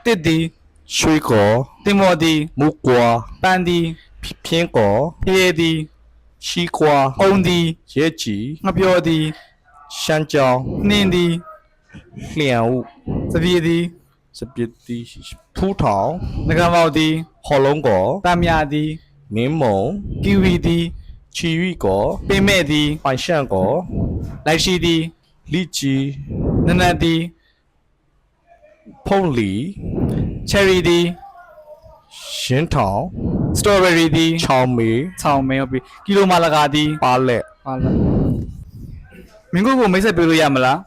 တစ်ဒီ 水果、 တင်မော်ဒီ 木瓜、 ပန်ဒီ 苹果、 ပြေဒီ 西瓜、 အုံဒီ 椰子、 ငပြောဒီ 香蕉、 နှင်းဒီ 莲雾、 စပြေဒီ 这边的葡萄、 ငကမောက်ဒီ 火龙果、 တမ်ယာဒီ 柠檬、 ကီဝီဒီ 奇异果、 ပင်မဲ့ဒီ 百香果、 လိုက်ရှိဒီ 荔枝、 နနတ်ဒီ 凤梨、 ချယ်ရီဒီ 仙桃、 စတော်ဘယ်ရီဒီ 草莓、 ဆောင်းမဲဟုတ်ပြီကီလိုမာလကာဒီ 芭乐。 ဟာလားမင်းကိုမိတ်ဆက်ပေးလို့ရမလား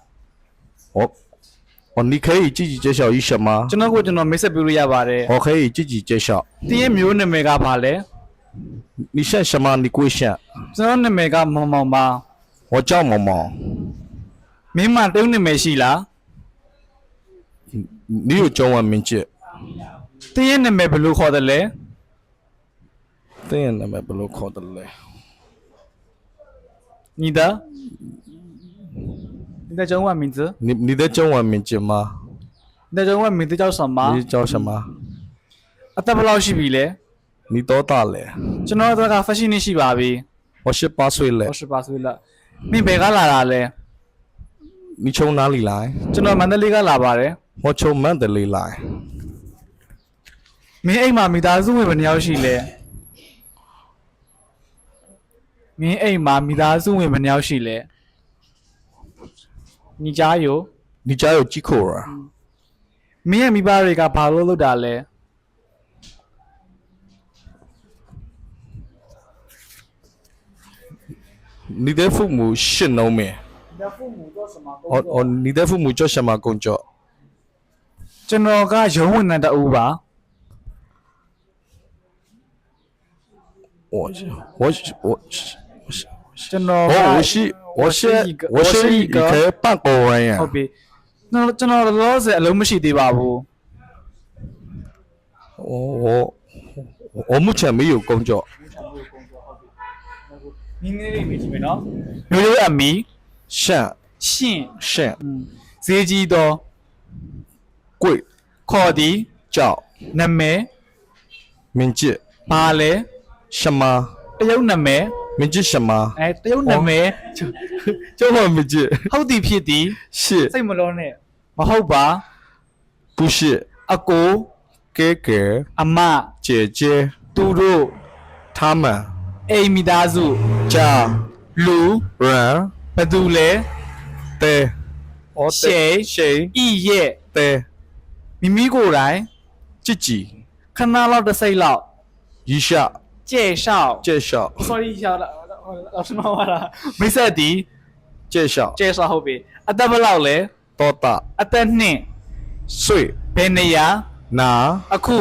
哦，你可以自己介绍一下吗？ ကျွန်တော်ကျွန်တော်မိတ်ဆက်ပေးလို့ရပါတယ် 我可以自己介绍。 တင်းရဲ့မျိုးနာမည်ကဘာလဲ 你姓什么？你贵姓？ ကျွန်တော်နာမည်ကမောင်မောင်ပါ 我叫毛毛。 မင်းမတုံးနာမည်ရှိလား 你有中文名字？ တင်းရဲ့နာမည်ဘယ်လိုခေါ်တယ်လဲ 对呀，那么不能考的嘞。你的中文名字你的中文名字吗？你的中文名字叫什么你叫什么？အသက်ဘယ်လောက်ရှိပြီလဲ 你多大了？ ကျွန်တော်တို့က fashion ရှိပါပြီ 我18岁了。 18岁了မင်းဘယ်ကလာတာလဲ 你从哪里来？ ကျွန်တော်မန္တလေးကလာပါတယ် 我从曼德里来。 မင်းအိမ်မှာမိသားစုဝင်ဘယ်နှယောက်ရှိလဲမင်းအိမ်မှာမိသားစုဝင်ဘယ်နှယောက်ရှိလဲ你家有你家有几口人？ မင်းရဲ့မိဘတွေကဘာလို့လုပ်တာလဲ 你的父母是农民？你的父母做什么你的父母做什么工作？ ကျွန်တော်ကရုံးဝန်ထမ်းတအူပါ 我ကျွန်တော်က 我是一个半国人呀 ဟုတ်。ပြီကျွန်တော်လောလောဆယ်အလုံးမရှိသေးပါဘူး 我目前没有工作。 နင်းနေလေးမိကြည့်မယ်နော်မျိုးရိုးအမီ 像 ရှင့် 像 ဈေးကြီးသော 贵 ခေါ်သည် 叫 နာမည် 名字 ဘာလဲ 什么？ တရုတ်နာမည် 名字什么？ အဲတရုတ်နာမည် 中文名字 ဟုတ်သည်ဖြစ်သည် 是 စိတ်မလုံးနဲ့မဟုတ်ပါ 不是 အကို 哥哥 အမ 姐姐 သူတို့ 他们 အိမ်မိသားစု 家 လူ 人 ဘယ်သူလဲ 的谁谁ဤရဲ့ 的 မိမိကိုယ်တိုင် 自己 ခဏလောက်တစ်စိတ်လောက် 一下介绍介绍 sorry ရတာ老师မဟုတ်လားမိတ်ဆက်သည် 介绍介绍ဟုတ်ပြီအသက်ဘယ်လောက်လဲ 多大 အသက်နှစ် 岁 ဘယ်နေရာ 哪 အခု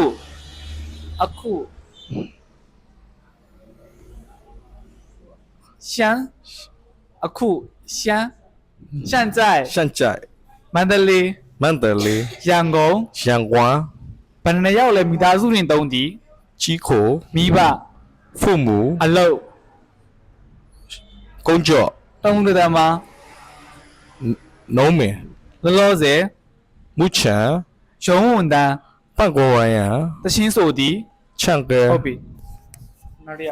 香အခု香现在现在မန္တလေး 曼德里ရန်ကုန် 阳光 ဘယ်နှစ်ယောက်လဲမိသားစုတွင်တုံးသည် 几口 မိဘ 父母 အလုပ် 工作 တုံးတဲ့မှာ 农民 လောလောဆယ် 目前 ရုံးဝန်တန်း 半国人呀 တချင်းဆိုသည် 唱歌 ဟုတ်ပြီနောက်တစ်ယောက်